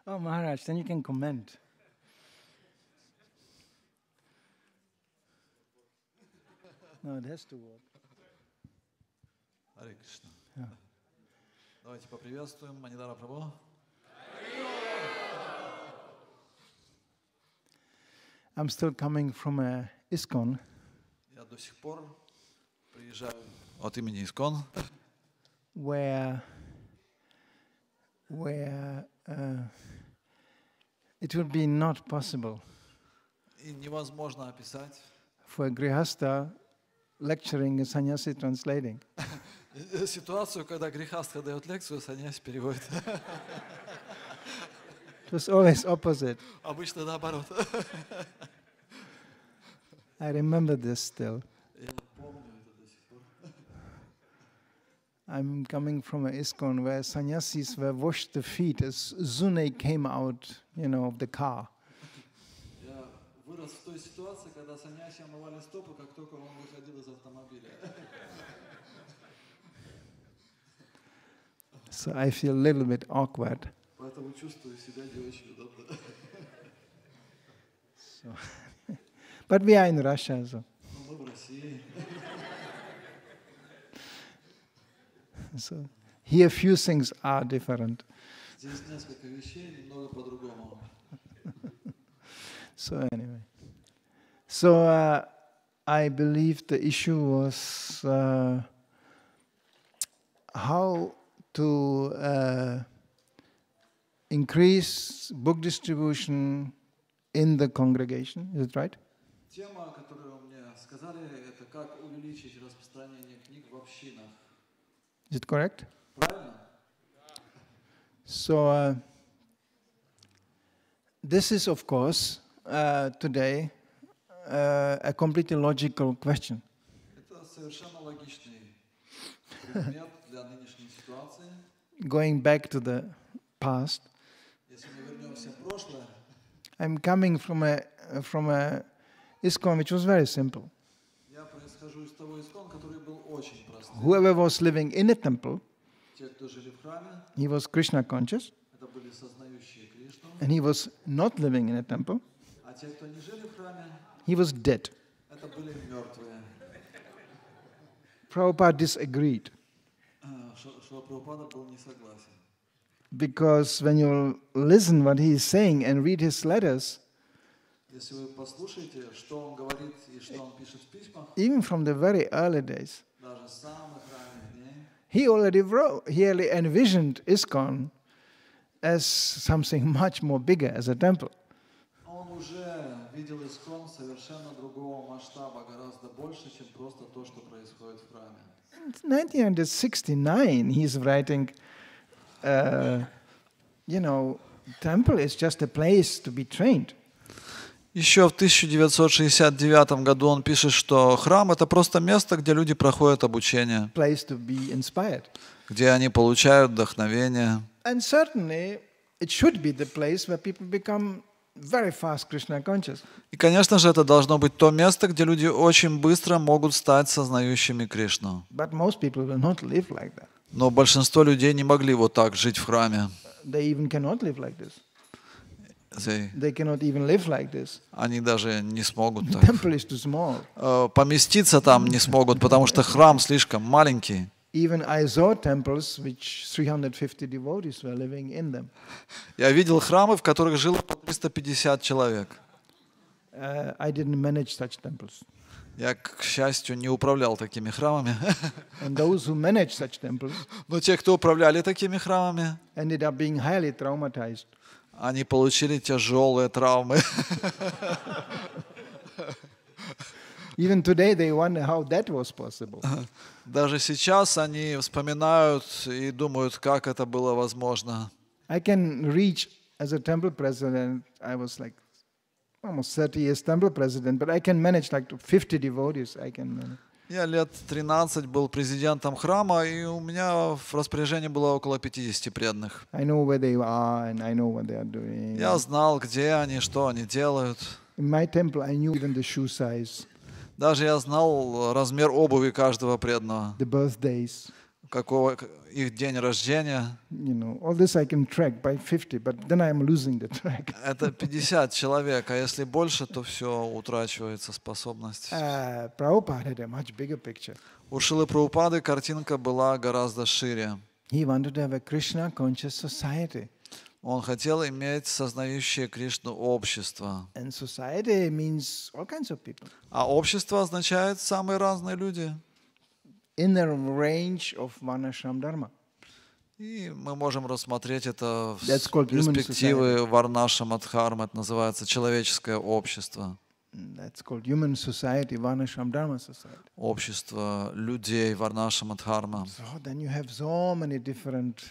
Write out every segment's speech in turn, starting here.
Oh, Maharaj, then you can comment. No, it has to work. Харе Кришна. Давайте поприветствуем Манидхара прабху. I'm still coming from a ISKCON. Я до сих пор приезжаю от имени ИСККОН, where it would be not possible и невозможно описать for a grihastha lecturing a sannyasi translating. ситуацию, когда грехастха дает лекцию, саньяси переводит. It was always opposite. Обычно наоборот. I remember this still. Я помню это до сих пор. I'm coming from an ISKCON where sannyasis were washed the feet as soon as they came out, of the car. Я вырос в той ситуации, когда саньяси омывали стопы, как только он выходил из автомобиля. So I feel a little bit awkward. Поэтому чувствую себя не очень удобно. But we are in Russia, so. Мы в России. So here few things are different. Здесь несколько вещей немного по-другому. So anyway, I believe the issue was how to increase book distribution in the congregation. Is it right? Тема, которую мне сказали, это как увеличить распространение книг в общинах. Is it correct? Правильно? So this is, of course, today a completely logical question. Это совершенно логичный предмет для нынешней ситуации. Going back to the past, Если мы вернемся в прошлое, I'm coming from a ISKCON which was very simple. я происхожу из того ИСККОН, который был очень простым. Whoever was living in a temple, Те, кто жили в храме, he was Krishna conscious, это были сознающие Кришну, and he was not living in a temple, а те, кто не жили в храме, he was dead. это были мертвые. Prabhupada disagreed, Шрила Прабхупада был не согласен. because when you listen what he is saying and read his letters, Если вы послушаете, что он говорит и что он пишет в письмах, even from the very early days, даже с самых ранних дней, he already envisioned ISKCON as something much more bigger, as a temple. он уже видел ИСККОН совершенно другого масштаба, гораздо больше, чем просто то, что происходит в храме. In 1969, he's writing, temple is just a place to be trained. Еще в 1969 году он пишет, что храм — это просто место, где люди проходят обучение, Place to be inspired. где они получают вдохновение. And certainly, it should be the place where people become very fast Krishna conscious. И, конечно же, это должно быть то место, где люди очень быстро могут стать сознающими Кришну. But most people will not live like that. Но большинство людей не могли вот так жить в храме. They even cannot live like this. They cannot even live like this. Они даже не смогут The так. temple is too small. Поместиться там не смогут, потому что храм слишком маленький. Even I saw temples which 350 devotees were living in them. Я видел храмы, в которых жило по 350 человек. I didn't manage such temples. Я, к счастью, не управлял такими храмами. And those who managed such temples Но те, кто управляли такими храмами, ended up being highly traumatized. они получили тяжелые травмы. Even today they wonder how that was possible. Даже сейчас они вспоминают и думают, как это было возможно. I can reach, as a temple president, I was like almost 30 years temple president, but I can manage like 50 devotees. I can manage. Я лет 13 был президентом храма, и у меня в распоряжении было около 50 преданных. I know where they are and I know what they are doing. Я знал, где они, что они делают. In my temple, I knew even the shoe size, Даже я знал размер обуви каждого преданного. the birthdays. какого их день рождения. All this I can track by 50, but then I'm losing the track. Это 50 человек, а если больше, то все, утрачивается способность. Prabhupada had a much bigger picture. У Шрилы Прабхупады картинка была гораздо шире. He wanted to have a Krishna conscious society. Он хотел иметь сознающее Кришну общество. And society means all kinds of people. А общество означает самые разные люди. In the range of Varnashram Dharma. И мы можем рассмотреть это с That's called human перспективы Варнаша-Мадхармы. Это называется человеческое общество. That's called human society, Varnashram Dharma society. Общество людей Варнаша-Мадхарма. So then you have so many different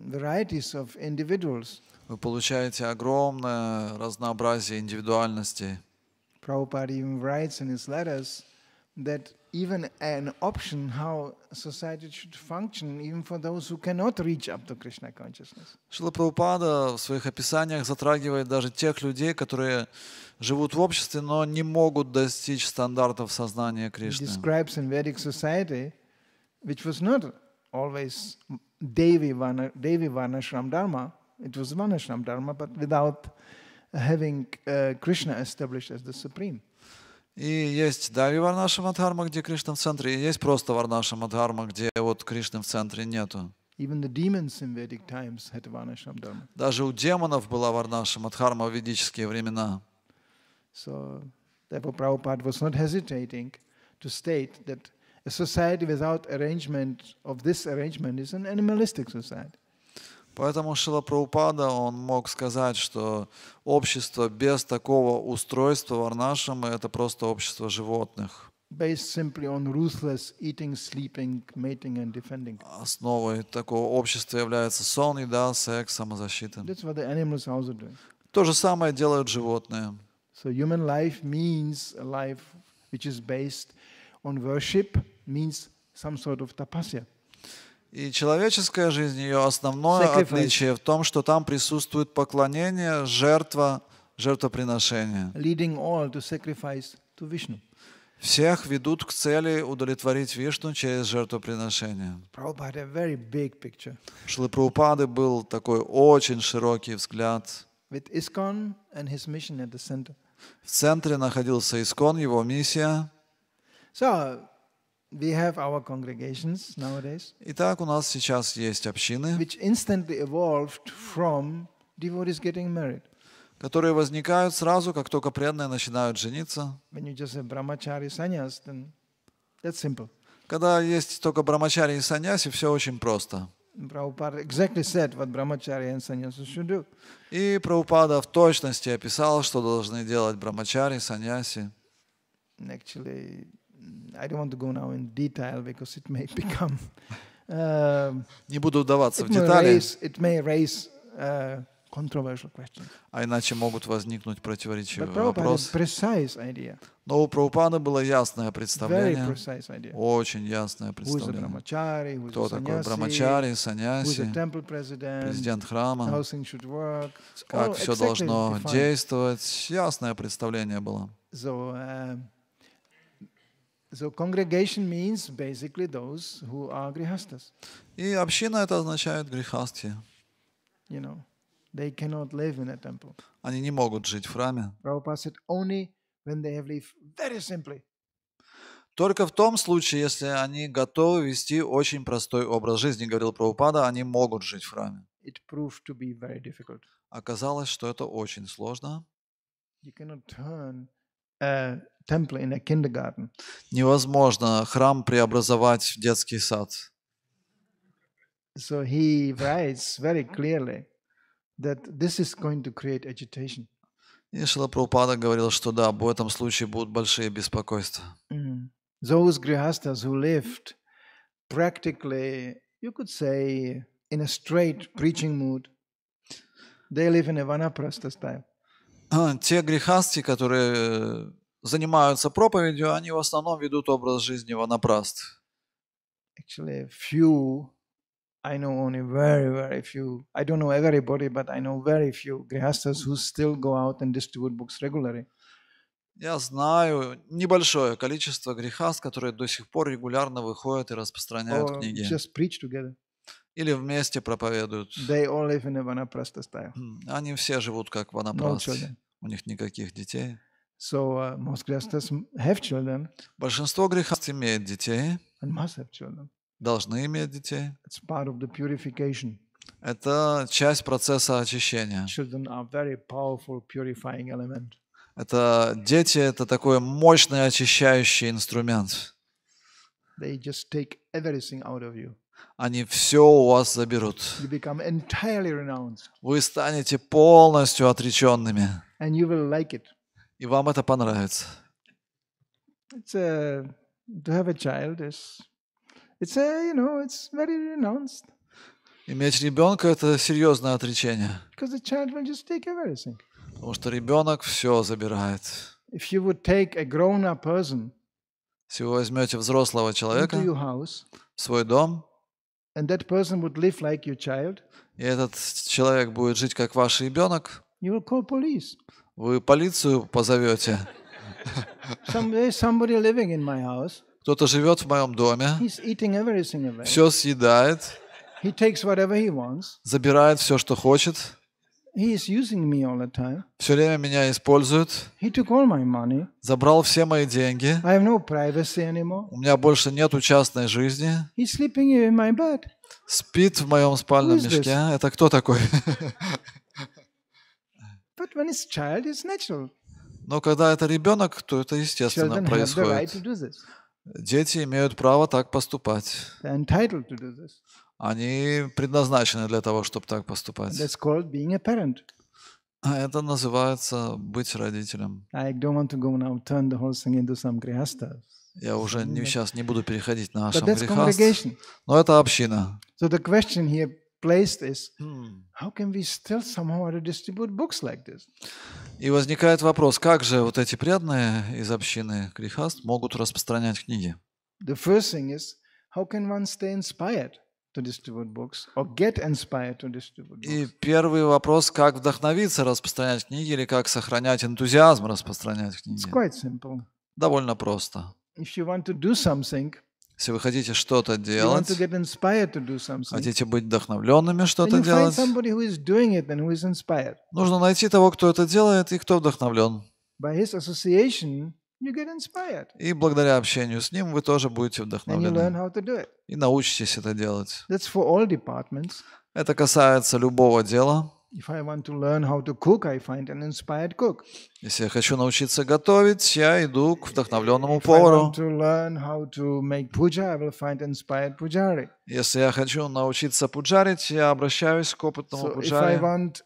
varieties of individuals. Вы получаете огромное разнообразие индивидуальностей. Prabhupada even writes in his letters that even an option how society should function, even for those who cannot reach up to Krishna consciousness. Шрила Прабхупада в своих описаниях затрагивает даже тех людей, которые живут в обществе, но не могут достичь стандартов сознания He Кришны. describes in Vedic society, which was not always Devi Varnashram Dharma, it was Varnashram Dharma, but without having Krishna established as the supreme. И есть Дави Варнаша Мадхарма, где Кришна в центре, и есть просто Варнаша Мадхарма, где вот Кришны в центре нету. Even the demons in Vedic times had Varnashram Dharma. Даже у демонов была Варнаша Мадхарма в ведические времена. So, therefore, Prabhupada was not hesitating to state that a society without arrangement of this arrangement is an animalistic society. Поэтому Шрила Прабхупада, он мог сказать, что общество без такого устройства Варнашамы — это просто общество животных. Based simply on ruthless eating, sleeping, mating and defending. Основой такого общества является сон, еда, секс, самозащита. That's what the animals are also doing. То же самое делают животные. So human life means a life which is based on worship, means some sort of tapasya. И человеческая жизнь, ее основное отличие в том, что там присутствует поклонение, жертва, жертвоприношение. Leading all to sacrifice to Vishnu. Всех ведут к цели удовлетворить Вишну через жертвоприношение. Prabhupada had a very big picture. У Шрилы Прабхупады был такой очень широкий взгляд. With ISKCON and his mission at the center. В центре находился Искон, его миссия. So, we have our congregations nowadays, Итак, у нас сейчас есть общины, which instantly evolved from devotees getting married. которые возникают сразу, как только преданные начинают жениться. When you just have brahmachari sannyas, then that's simple. Когда есть только брамачари и саньяси, все очень просто. Prabhupada exactly said what brahmachari and sannyasi should do. И Прабхупада в точности описал, что должны делать брамачари, саньяси. And actually, I don't want to go now in detail because it may become Не буду вдаваться в it may детали, raise controversial questions. а иначе могут возникнуть But противоречивые Prabhupada had вопросы. precise idea, Но у Прабхупады было ясное very представление, precise idea. очень ясное Who is a представление. brahmachari, who is Кто a такой sannyasi, брамачари, who is a саньяси, temple president, президент храма, how things should work. It's all как все exactly должно defined. действовать. Ясное представление было. So congregation means basically those who are grihastas. И община это означает грехастхи. You know, they cannot live in a temple. Они не могут жить в храме. Prabhupada said only when they have lived very simply. Только в том случае, если они готовы вести очень простой образ жизни, говорил Прабхупада, они могут жить в храме. It proved to be very difficult. Оказалось, что это очень сложно. You cannot turn a temple in a kindergarten. Невозможно храм преобразовать в детский сад. So he writes very clearly that this is going to create agitation. И Шрила Прабхупада говорил, что да, в этом случае будут большие беспокойства. Those grihastas who lived practically, you could say, in a straight preaching mood, they live in a vanaprastha style. Те грехастхи, которые занимаются проповедью, они в основном ведут образ жизни ванапраст. Actually, few, I know only very, very few. I don't know everybody, but I know very few grihastas who still go out and distribute books regularly. Я знаю небольшое количество грехаст, которые до сих пор регулярно выходят и распространяют or книги. just preach together. Или вместе проповедуют. They all live in a vanaprastha style. Они все живут как No ванапрасти. children. У них никаких детей. So most grihasthas have children Большинство грехаст имеет детей, and must have children. должны иметь детей. It's part of the purification. Это часть процесса очищения. Children are very powerful purifying element. Дети — это такой мощный очищающий инструмент. They just take everything out of you. Они все у вас заберут. You become entirely renounced. Вы станете полностью отреченными. And you will like it. И вам это понравится. To have a child it's very renounced. Иметь ребенка — это серьезное отречение. Because the child will just take everything. Потому что ребенок все забирает. If you would take a grown-up person Если вы возьмете взрослого человека into your house, в свой дом, and that person would live like your child, и этот человек будет жить как ваш ребенок, you will call police. вы полицию позовете. Somebody living in my house. Кто-то живет в моем доме, He's eating everything away. все съедает, He takes whatever he wants. забирает все, что хочет, He is using me all the time. все время меня использует, He took all my money. забрал все мои деньги, I have no privacy anymore. у меня больше нету частной жизни, He's sleeping in my bed. спит в моем спальном Who is this? мешке. Это кто такой? But when it's child, it's natural. Но когда это ребенок, то это естественно Children have the right происходит. to do this. Дети имеют право так поступать. They're entitled to do this. Они предназначены для того, чтобы так поступать. That's called being a parent. А это называется быть родителем. I don't want to go now turn the whole thing into some grihastha. Я уже сейчас не буду переходить на But Ашам that's Грихаст, congregation. но это община. So the question here placed is, how can we still somehow distribute books like this? И возникает вопрос, как же вот эти преданные из общины Грихаст могут распространять книги? The first thing is, how can one stay inspired to distribute books or get inspired to distribute books? И первый вопрос, как вдохновиться распространять книги или как сохранять энтузиазм распространять It's книги? quite simple. Довольно просто. If you want to do something, Если вы хотите что-то you want делать, to get inspired to do something, хотите быть вдохновленными then что-то you find делать, somebody who is doing it and who is inspired. нужно найти того, кто это делает и кто вдохновлен. By his association, you get inspired. И благодаря общению с ним вы тоже будете And you learn вдохновлены. how to do it. И научитесь это делать. That's for all departments. Это касается любого дела. If I want to learn how to cook, I find an inspired cook. Если я хочу научиться готовить, я иду к вдохновленному If I повару. want to learn how to make puja, I will find inspired pujari. Если я хочу научиться пуджарить, я обращаюсь к опытному So if I пуджаре. want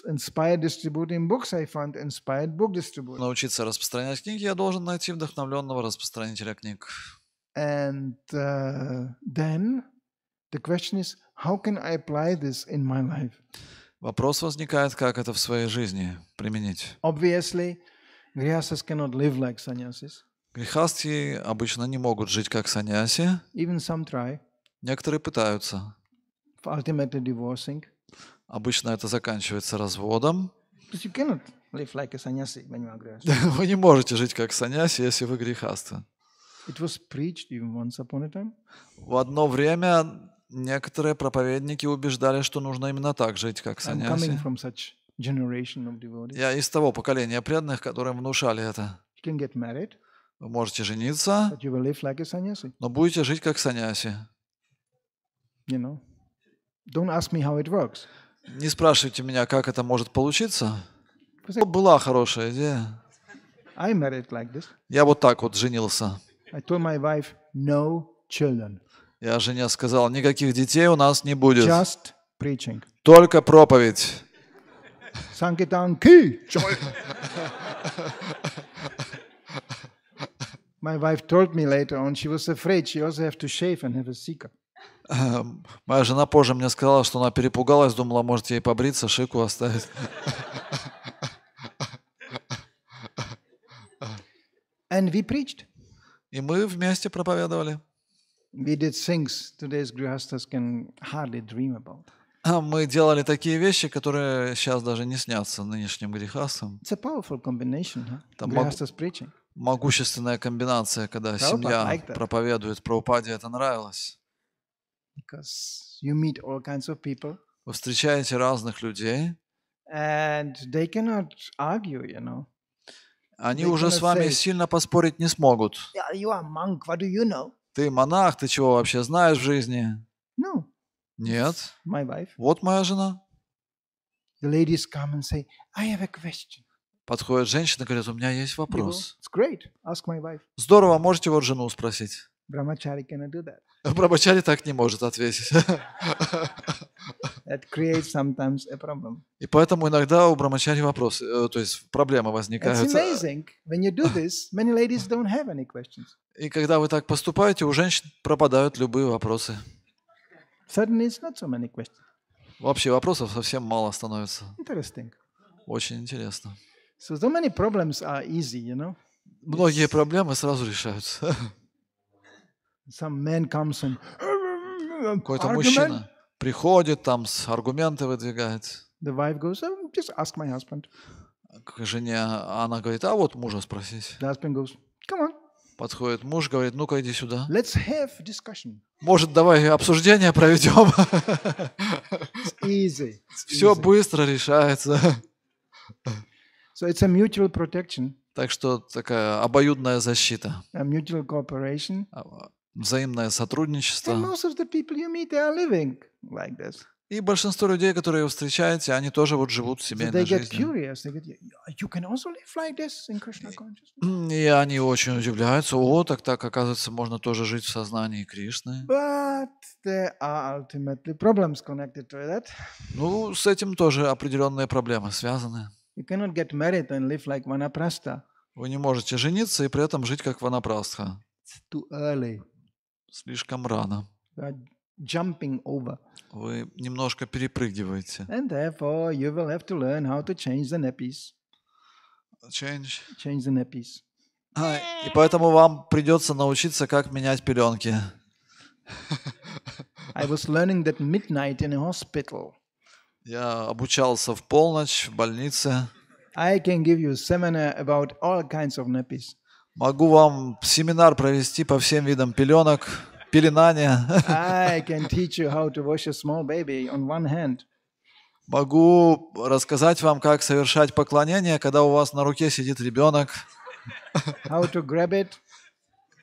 inspired distributing books, I find inspired book distributor. Научиться распространять книги, я должен найти вдохновленного распространителя книг. And then the question is, how can I apply this in my life? Вопрос возникает, как это в своей жизни применить. Obviously, grihasthas cannot live like sannyasis. Грихастхи обычно не могут жить как саньяси. Even some try, Некоторые пытаются. ultimately divorcing. Обычно это заканчивается разводом. Because you cannot live like a sannyasi when you are grihastha. Вы не можете жить как саньяси, если вы грихасты. It was preached even once upon a time. В одно время некоторые проповедники убеждали, что нужно именно так жить, как I'm coming саньяси. from such generation of devotees. Я из того поколения преданных, которым внушали это. You can get married, Вы можете жениться, but you will live like a sannyasi. но будете жить как саньяси. You know. Don't ask me how it works. Не спрашивайте меня, как это может получиться. Because Была хорошая идея. I married like this. Я вот так вот женился. I told my wife, no children, Я жене сказал, никаких детей у нас не будет. just preaching. Только проповедь. Sankirtan ki. My wife told me later on she was afraid she also have to shave and have a sika. Моя жена позже мне сказала, что она перепугалась, думала, может ей побриться, шику оставить. And we preached. И мы вместе проповедовали. We did things today's grihasthas can hardly dream about. Мы делали такие вещи, которые сейчас даже не снятся нынешним грехастам. It's a powerful combination, huh? Там Grihastha's preaching. могущественная комбинация, когда Prabhupada семья liked that. проповедует. Прабхупаде это нравилось. Because you meet all kinds of people Вы встречаете разных людей, and they cannot argue, you know. они They уже с cannot вами say, сильно поспорить не смогут. yeah, you are a monk, what do you know? Ты монах, ты чего вообще знаешь в жизни? No. Нет. My wife. Вот моя жена. The ladies come and say, I have a question. Подходит женщина, говорит, у меня есть You go, вопрос. it's great. Ask my wife. Здорово, можете вот жену спросить. Brahmachari cannot do that. Брахмачари так не может ответить. That creates sometimes a problem. И поэтому иногда у брахмачари вопросы, то есть проблемы It's возникают. amazing. When you do this, many ladies don't have any questions. И когда вы так поступаете, у женщин пропадают любые вопросы. Suddenly it's not so many questions. Вообще вопросов совсем мало становится. Interesting. Очень интересно. So many problems are easy, you know. Многие проблемы сразу решаются. Some man comes and Какой-то argument. мужчина приходит, там аргументы выдвигает. The wife goes, oh, just ask my husband. К жене она говорит, а вот мужа спросить. The husband goes, come on, Подходит муж, говорит, ну-ка иди сюда. let's have discussion. Может, давай обсуждение проведем? It's easy. It's Все easy. быстро решается. So it's a mutual protection, Так что такая обоюдная защита, a mutual cooperation. взаимное And сотрудничество. most of the people you meet, they are living like this. И большинство людей, которые вы встречаете, они тоже вот живут So семейной they get жизнью. curious. They get, you can also live like this in Krishna consciousness. И они очень удивляются. О, так, оказывается, можно тоже жить в сознании Кришны. But there are ultimately problems connected to that. Ну, с этим тоже определенные проблемы связаны. You cannot get married and live like Vanaprastha. Вы не можете жениться и при этом жить как ванапрастха. It's too early. Слишком рано. You are jumping over. Вы немножко перепрыгиваете. And therefore, you will have to learn how to change the nappies. Change. Change the nappies. И поэтому вам придется научиться, как менять пеленки. I was learning that midnight in a hospital. Я обучался в полночь в больнице. I can give you a seminar about all kinds of nappies. Могу вам семинар провести по всем видам пеленок, пеленания. I can teach you how to wash a small baby on one hand. Могу рассказать вам, как совершать поклонение, когда у вас на руке сидит ребенок. How to grab it,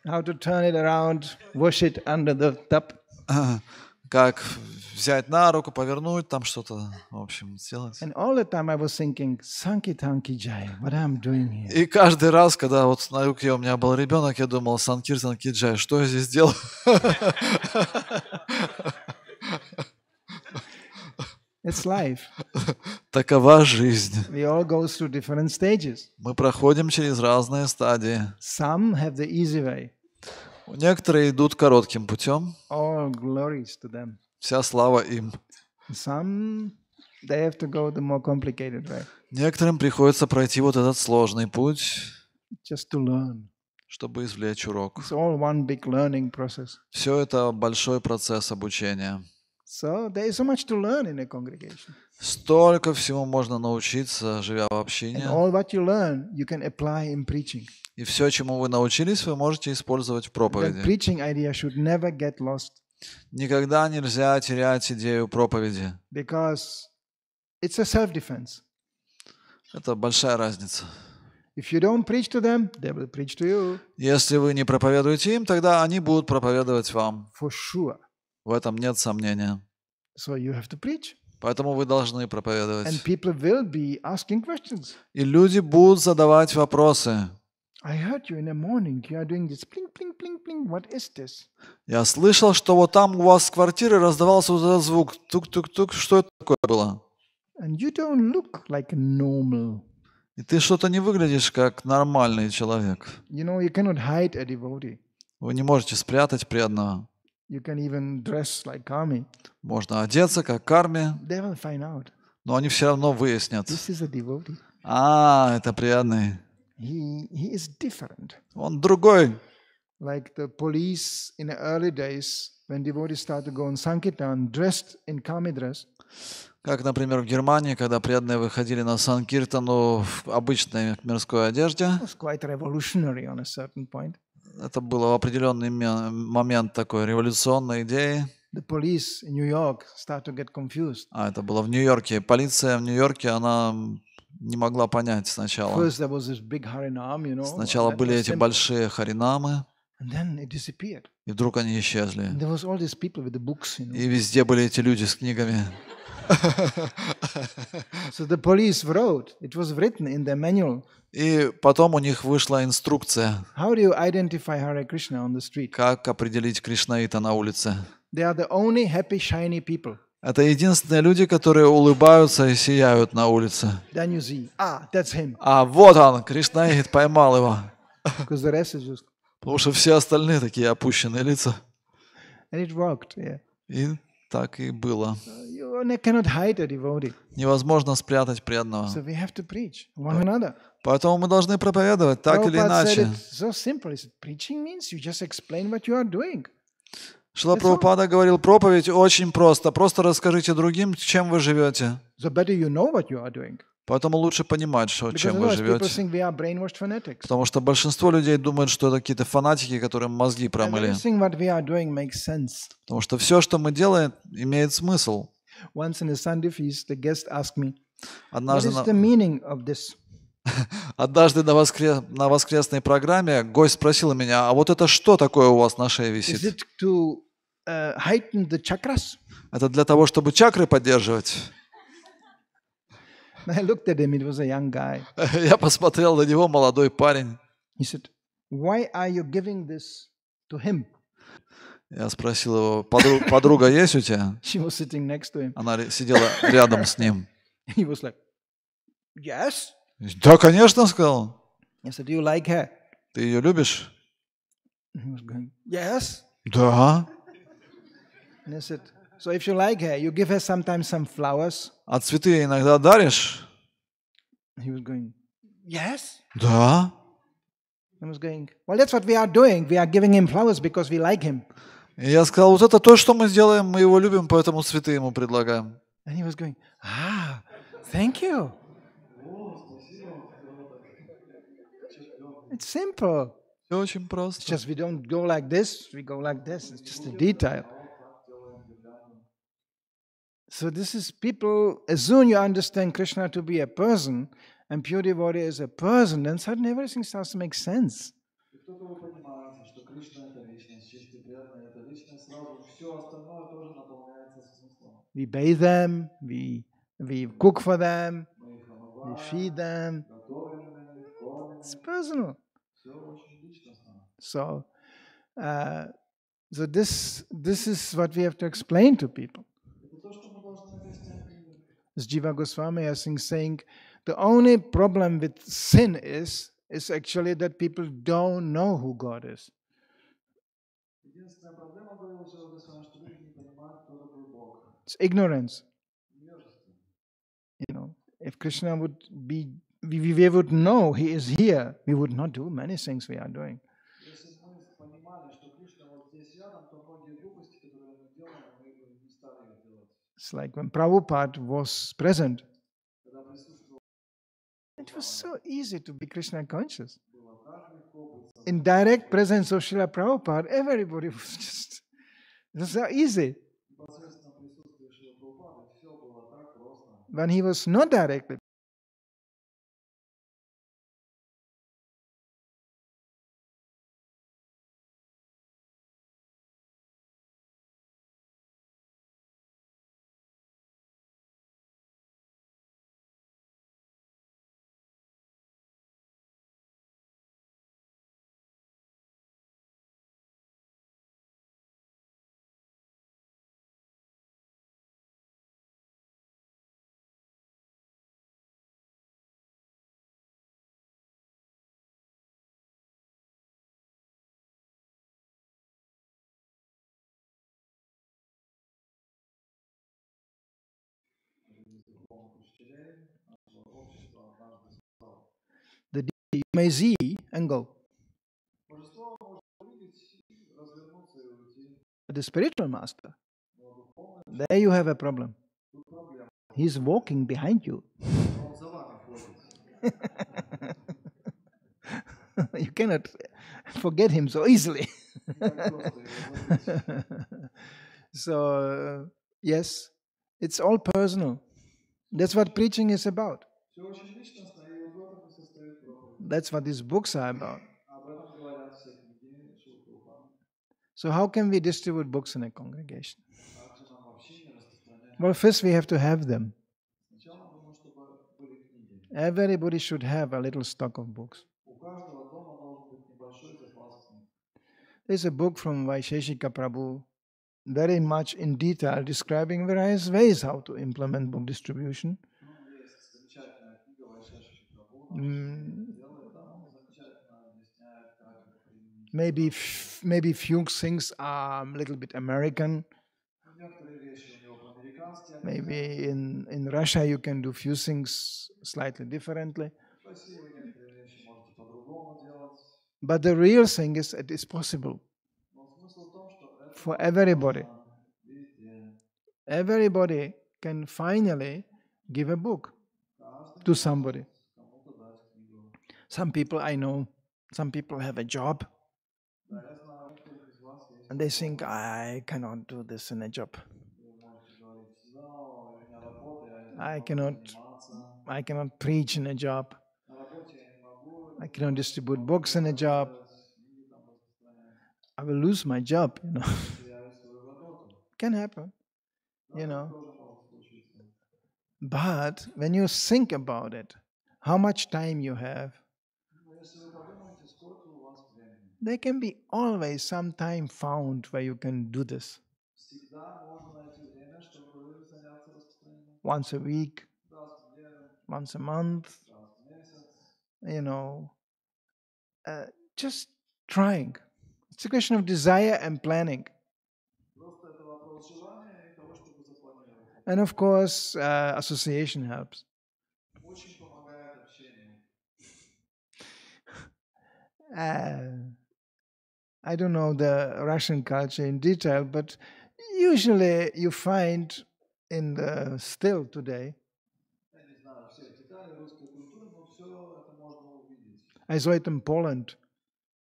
how to turn it around, wash it under the tub. Как взять на руку, повернуть, там что-то, в общем, сделать. And all the time I was thinking, Sankirtan ki jai, what I'm doing here. И каждый раз, когда вот на руке у меня был ребенок, я думал, санкиртан ки джай, что я здесь делаю? It's life. Такова жизнь. We all go through different stages. Мы проходим через разные стадии. Some have the easy way. Некоторые идут коротким путем. All glories to them. Вся слава им. Some, they have to go the more complicated way. Некоторым приходится пройти вот этот сложный путь, Just to learn. чтобы извлечь урок. It's all one big learning process. Все это большой процесс обучения. So there is so much to learn in a congregation. Столько всего можно научиться, живя в And общине. all what you learn, you can apply in preaching. И все, чему вы научились, вы можете использовать в The проповеди. preaching idea should never get lost Никогда нельзя терять идею проповеди. because it's a self-defense. Это большая разница. If you don't preach to them, they will preach to you Если вы не проповедуете им, тогда они будут проповедовать вам. for sure. В этом нет сомнения. So you have to preach. Поэтому вы должны And проповедовать. people will be asking questions. И люди будут задавать вопросы. I heard you in the morning. You are doing this pling, pling, pling, pling. What is this? Я слышал, что вот там у вас с квартиры раздавался вот этот звук. Тук-тук-тук. Что это такое было? And you don't look like a normal. И ты что-то не выглядишь как нормальный человек. You know, you cannot hide a devotee. Вы не можете спрятать преданного. You can even dress like Kami. Можно одеться как карме, They will find out. но они все равно выяснят. This is a devotee. Это преданный. He is different. Он другой. Like the police in the early days, when devotees start to go on Sankirtan dressed in Kami dress, Как, например, в Германии, когда преданные выходили на санкиртану в обычной мирской одежде. It was quite revolutionary on a certain point. Это было в определенный момент такой революционной идеи. The police in New York start to get confused. Это было в Нью-Йорке. Полиция в Нью-Йорке, она не могла понять сначала. First there was this big Harinam, you know. Сначала that были was эти simple. большие харинамы, And then it disappeared. и вдруг они исчезли. And there was all these people with the books, you know. И везде были эти люди с книгами. So the police wrote, it was written in the manual. И потом у них вышла инструкция, How do you identify Hare Krishna on the street? как определить кришнаита на улице. They are the only happy, shiny people. Это единственные люди, которые улыбаются и сияют на улице. Then you see, that's him. А вот он, кришнаит, поймал его. Because the rest is just... Потому что все остальные такие опущенные лица. And it worked, yeah. И так и было. You cannot hide a devotee. Невозможно спрятать преданного. So we have to preach one another. Поэтому мы должны проповедовать так или Prabhupada said иначе. it so simple. He said, preaching means you just explain what you are doing. Шрила Прабхупада говорил, проповедь очень просто. Просто расскажите другим, чем вы живете. The better you know what you are doing. Поэтому лучше понимать, Because чем вы otherwise people живете. think we are brainwashed fanatics. Потому что большинство людей думают, что это какие-то фанатики, которым мозги промыли. Everything what we are doing makes sense. Потому что все, что мы делаем, имеет смысл. Once in a Sunday feast, the guest asked me, what Однажды is the meaning of this? на воскресной программе гость спросил меня, а вот это что такое у вас на шее Is висит? it to heighten the chakras? Это для того, чтобы чакры поддерживать? I looked at him, it was a young guy. Я посмотрел на него, молодой парень. He said, why are you giving this to him? Я спросил его, подруга есть у тебя? She was sitting next to him. Она сидела рядом с ним. He was like, yes. Да, конечно, сказал. I said, do you like her? Ты ее любишь? He was going, yes. Да. And I said, so if you like her, you give her sometimes some flowers? А цветы иногда даришь? He was going, yes. Да. I was going, well, that's what we are doing. We are giving him flowers because we like him. И я сказал, вот это то, что мы сделаем, мы его любим, поэтому цветы ему предлагаем. And he was going, thank you. It's simple. Все очень It's просто. just we don't go like this, we go like this. It's just a detail. So this is people, as soon you understand Krishna to be a person and pure devotee is a person, then suddenly everything starts to make sense. We bathe them, we cook for them, we feed them. It's personal. So this is what we have to explain to people. As Jiva Goswami is saying, the only problem with sin is actually that people don't know who God is. It's ignorance. You know, if Krishna would be, we would know He is here, we would not do many things we are doing. It's like when Prabhupada was present, it was so easy to be Krishna conscious. In direct presence of Srila Prabhupada, everybody was just, it was so easy. When he was not directly, the day you may see and go. But the spiritual master, there you have a problem. He's walking behind you. Он за вами ходит. You cannot forget him so easily. Не так просто его забыть. So, yes, it's all personal. That's what preaching is about. Все очень личностно, и вот в этом и состоит проповедь. That's what these books are about. Об этом говорят все книги Шилы Прабхупады. So how can we distribute books in a congregation? Как же нам в общине распространять? Well, first we have to have them. Сначала нужно, чтобы были книги. Everybody should have a little stock of books. У каждого дома должен быть небольшой запас книг. There's a book from Vaisheshika Prabhu, very much in detail, describing various ways how to implement book distribution. Ну, есть замечательная книга Вайшешики Прабху, наша делает, там он замечательно объясняет, как это применить. Maybe few things are a little bit American. Некоторые вещи у него по-американски. Maybe in Russia you can do few things slightly differently. В России вы некоторые вещи можете по-другому делать. But the real thing is it is possible Но смысл в том, что это for everybody. везде. Everybody can finally give a book to somebody. Кому-то дать книгу. Some people I know, some people have a job Да, я знаю, у некоторых из вас есть. and they think, I cannot do this in a job. Вы можете говорить, да, у меня работа, я I этим не могу cannot, заниматься. I cannot preach in a job. На работе я не могу. I cannot distribute books in a job. Книги там распространять. I will lose my job, you know. Теряю свою работу. Can happen, Да, you know. тоже может случиться. But when you think about it, how much time you have, Но если вы подумаете, сколько у вас времени, there can be always some time found where you can do this. всегда можно найти время, чтобы заняться распространением. Once a week, Раз в неделю, once a month, раз в месяц. you know, just trying. It's a question of desire and planning. Просто это вопрос желания и того, чтобы запланировать. And of course, association helps. Очень помогает общение. I don't know the Russian culture in detail, but usually you find in the still today, Я не знаю всех деталей русской культуры, но все это можно увидеть. I saw it in Poland,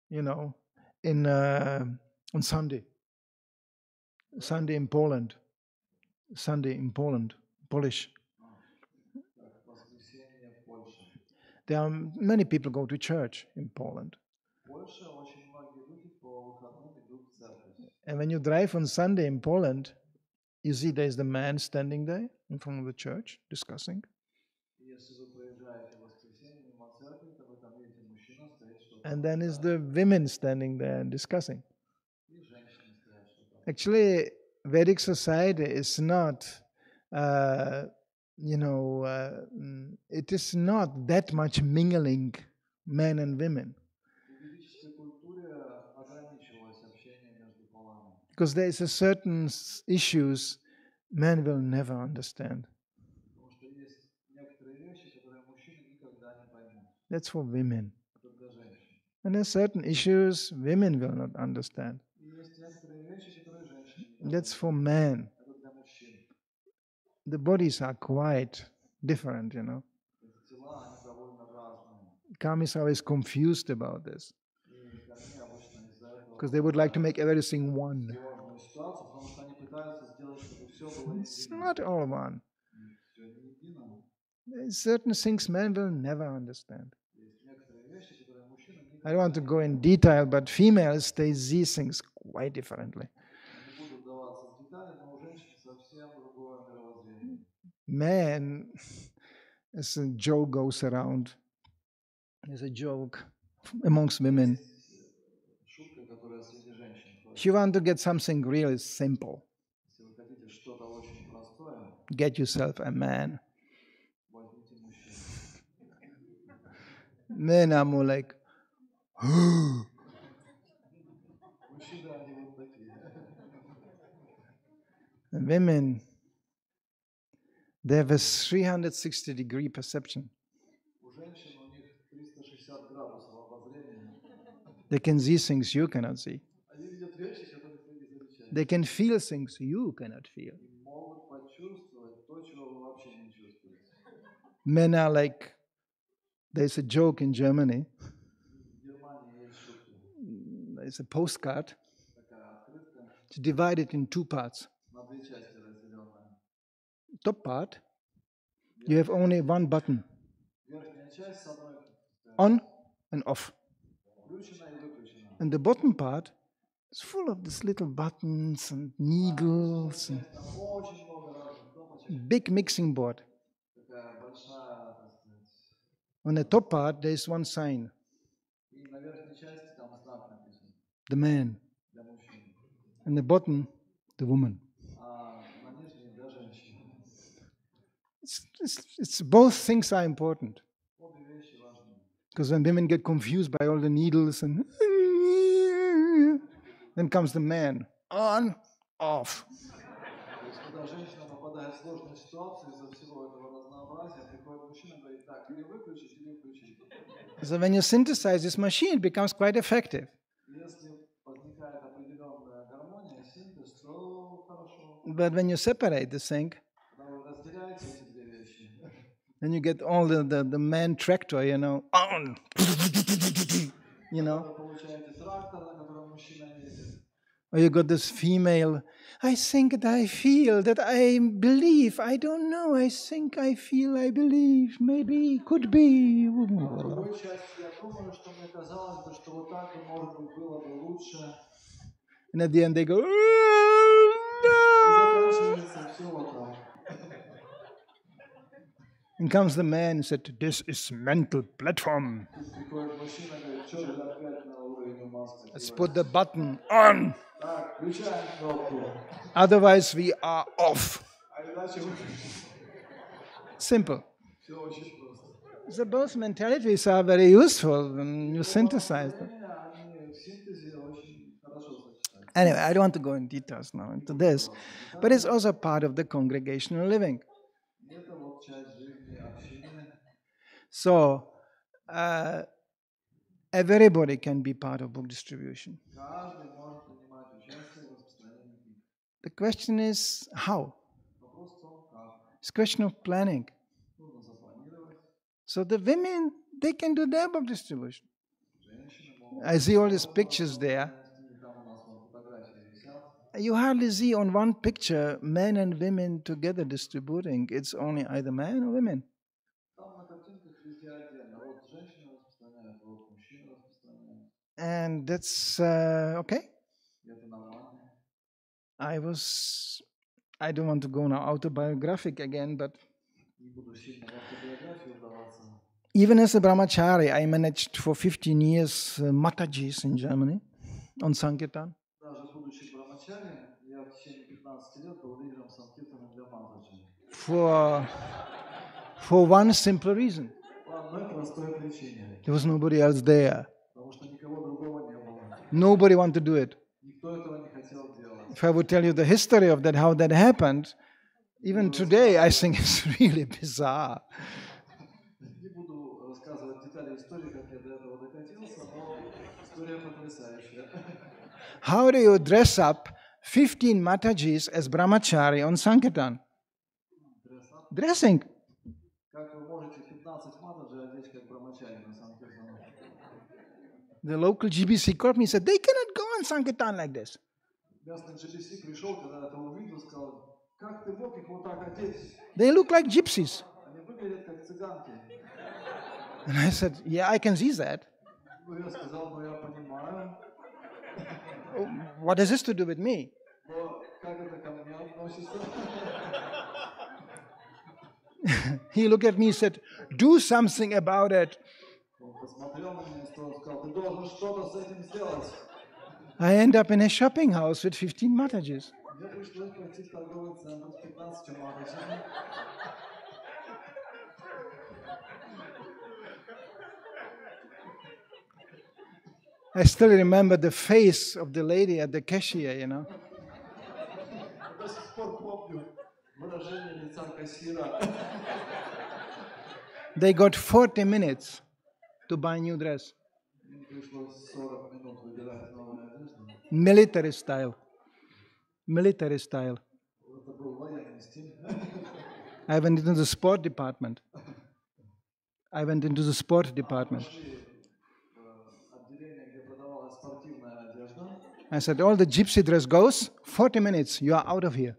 you know, on Sunday. Sunday in Poland. Sunday in Poland, Polish. Как воскресенье в Польше. There are many people go to church in Poland. В Польше очень многие люди по выходным идут в церковь. And when you drive on Sunday in Poland, you see there's the man standing there in front of the church discussing. Если вы проезжаете в воскресенье мимо церкви, то вы там видите мужчина стоит, что-то And then is the women standing there and discussing. и женщины стоят, что-то. Actually, Vedic society is not, it is not that much mingling men and women. В ведической культуре ограничивалось общение между полами. Because there is a certain issues men will never understand. Потому что есть некоторые вещи, которые мужчины никогда не поймут. That's for women. Это для женщин. And there are certain issues women will not understand. И есть некоторые вещи, которые женщины не That's поймут. for men. Это для мужчин. The bodies are quite different, you know. Эти тела, они довольно разные. Karma is always confused about this. И они обычно из-за этого Because they would like to make everything one. сложную ситуацию, потому что они пытаются сделать, чтобы все было It's едино. not all one. Все не едино. There's certain things men will never understand. Есть некоторые вещи, которые мужчины не I don't want to go in detail, but females, they see things quite differently. не буду вдаваться в детали, но у женщин совсем другое мировоззрение. Men, as a joke goes around, there's a joke amongst women. Шутка, которая среди женщин ходит. If you want to get something really simple, Если вы хотите что-то очень простое, get yourself a man. возьмите мужчину. Men are more like, Мужчины, они вот такие. and women, they have a 360-degree perception. У женщин у них 360 градусов обозрения. They can see things you cannot see. Они видят вещи, которых вы не замечаете. They can feel things you cannot feel. И могут почувствовать Men are like, there's a joke in Germany, there's a postcard, to divide it in two parts. Top part, you have only one button, on and off. And the bottom part is full of these little buttons and needles and big mixing board. On the top part, there is one sign. The man. And the bottom, the woman. It's both things are important. Because when women get confused by all the needles and then comes the man. On, off. So when you synthesize this machine, it becomes quite effective. But when you separate the thing, then you get all the man tractor, you know, on, you know. Or you got this female, I think that I feel, that I believe, I don't know, I think, I feel, I believe, maybe, could be. And at the end they go, no. And comes the man and said, this is mental platform. Let's put the button on. Otherwise we are off. Simple. So both mentalities are very useful when you synthesize them. Anyway, I don't want to go in details now into this, but it's also part of the congregational living. So, everybody can be part of book distribution. The question is how? It's a question of planning. So the women, they can do their book distribution. I see all these pictures there. You hardly see on one picture men and women together distributing. It's only either man or women. And that's okay. I don't want to go now autobiographic again, but even as a brahmachari, I managed for 15 years Matajis in Germany on Sankirtan. For one simple reason. There was nobody else there. Nobody wanted to do it. If I would tell you the history of that, how that happened, even today I think it's really bizarre. How do you dress up 15 Matajis as brahmachari on Sankirtan? Dressing. The local GBC called me and said, they cannot go on Sankirtan like this. They look like gypsies. And I said, yeah, I can see that. What has this to do with me? He looked at me and said, do something about it. I end up in a shopping house with 15 Matajis. I still remember the face of the lady at the cashier, you know. They got 40 minutes to buy a new dress. Military style. Military style. I went into the sport department. I went into the sport department. I said, all the gypsy dress goes, 40 minutes, you are out of here.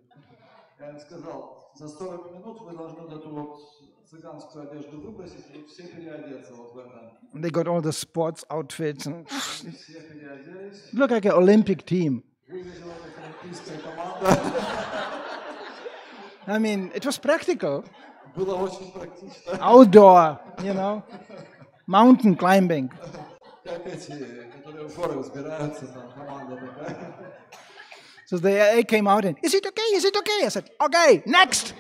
Я им сказал, за 40 минут вы должны вот эту вот цыганскую одежду выбросить и все переодеться вот в это. They got all the sports outfits. And Они все переоделись. look like an Olympic team. Выглядела как олимпийская команда. I mean, it was practical. Было очень практично. Outdoor, mountain climbing. Как эти, которые в горы взбираются, там команда такая. So they came out and, is it okay? Is it okay? I said, okay, next.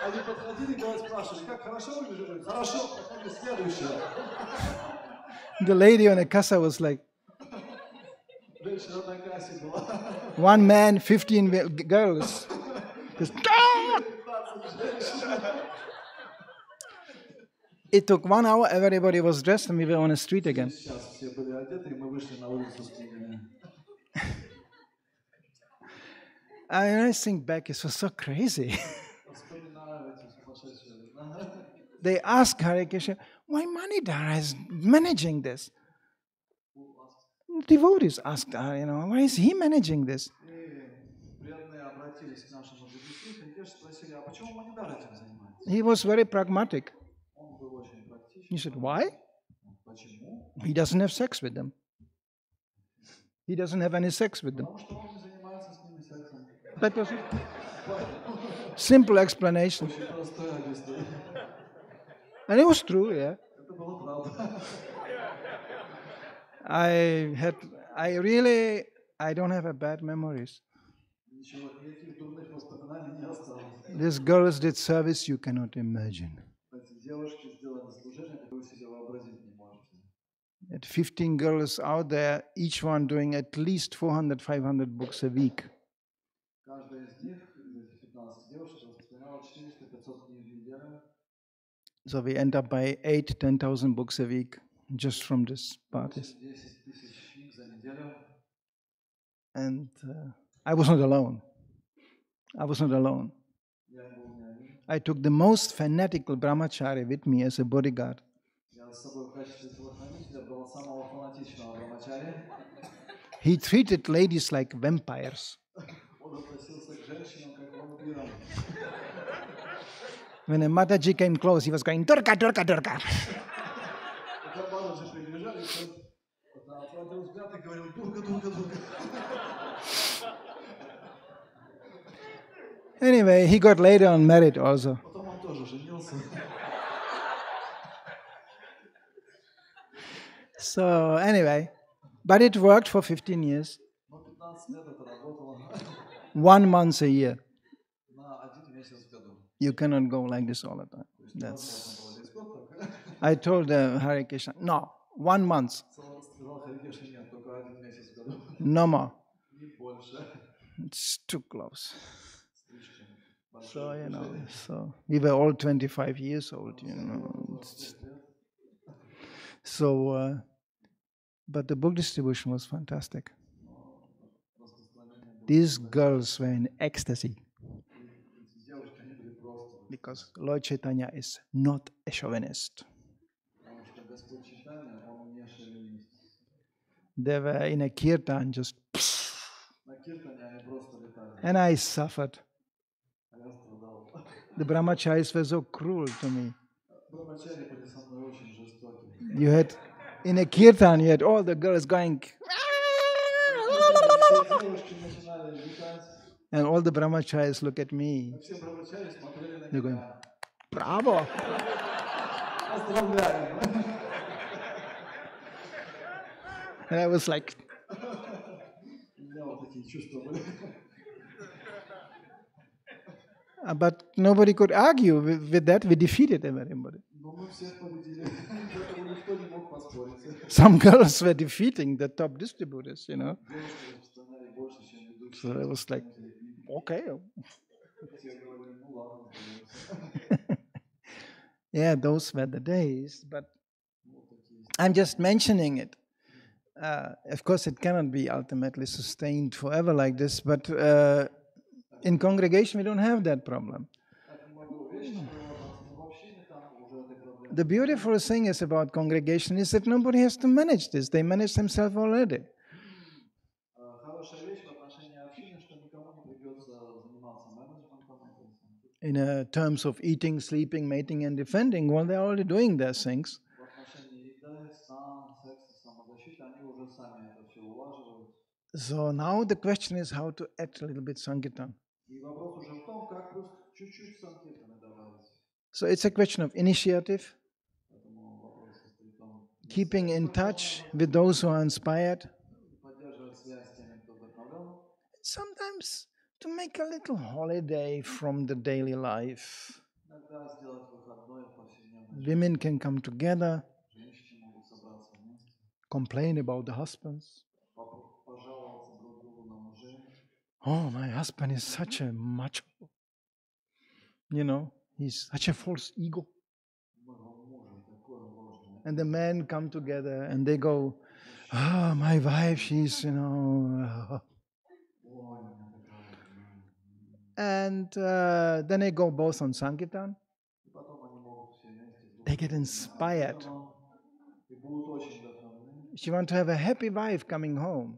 Они подходили и спрашивали, как хорошо выглядит? Хорошо, проходи следующее. The lady on the kassa was like, Женщина на кассе была. one man, 15 girls. Just, it took 1 hour, everybody was dressed and we were on the street again. Сейчас все были одеты, и мы вышли на улицу с книгами. I think back, it was so crazy. They asked Hare Krishna, why Manidhar is managing this? Devotees asked, why is he managing this? He was very pragmatic. He said, why? He doesn't have sex with them. He doesn't have any sex with them. That was it. Simple explanation. And it was true, yeah. I don't have a bad memories. These girls did service you cannot imagine. At 15 girls out there, each one doing at least 400, 500 books a week. So we end up by 8,000, 10,000 books a week just from this parties. And I was not alone. I took the most fanatical brahmachari with me as a bodyguard. He treated ladies like vampires. When a Mataji came close, he was going, Durga, Durga, Durga. Anyway, he got later on married also. So anyway, but it worked for 15 years. 1 month a year. You cannot go like this all the time. I told Hare Krishna, no, 1 month. No more. It's too close. So we were all 25 years old, So, but the book distribution was fantastic. These girls were in ecstasy. Because Lord Chaitanya is not a chauvinist. They were in a kirtan just... And I suffered. The brahmacharis were so cruel to me. You had, in a kirtan, you had all the girls going... And all the brahmacharis look at me. They're going, bravo! And I was like... But nobody could argue with that. We defeated everybody. Some girls were defeating the top distributors, So I was like, okay. Yeah, those were the days, but I'm just mentioning it. Of course, it cannot be ultimately sustained forever like this, but in congregation, we don't have that problem. The beautiful thing is about congregation is that nobody has to manage this. They manage themselves already. In terms of eating, sleeping, mating, and defending, well, they're already doing those things. So now the question is how to add a little bit sankirtan. So it's a question of initiative, keeping in touch with those who are inspired. Sometimes to make a little holiday from the daily life. Women can come together, complain about the husbands. Oh, my husband is such a macho. He's such a false ego. And the men come together and they go, oh, my wife, she's, And then they go both on Sankirtan. They get inspired. She wants to have a happy wife coming home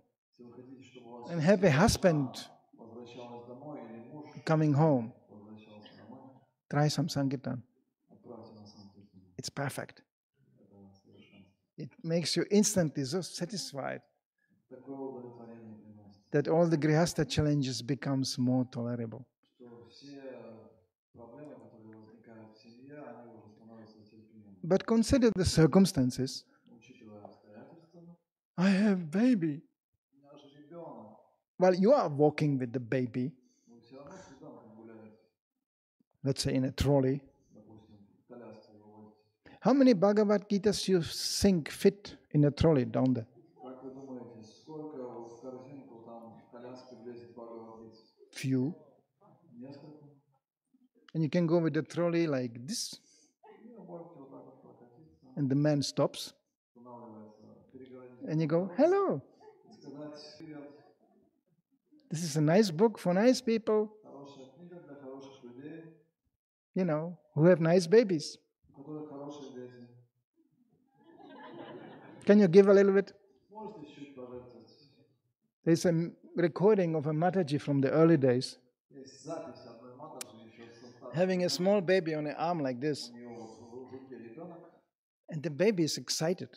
and happy husband coming home. Try some Sankirtan. It's perfect. It makes you instantly so satisfied that all the grihastha challenges becomes more tolerable. But consider the circumstances. I have baby. Well, you are walking with the baby, let's say in a trolley. How many Bhagavad Gitas you think fit in a trolley down there? Few. And you can go with the trolley like this. And the man stops. And you go, hello. This is a nice book for nice people. Who have nice babies. Can you give a little bit? There's a recording of a Mataji from the early days, having a small baby on her arm like this. And the baby is excited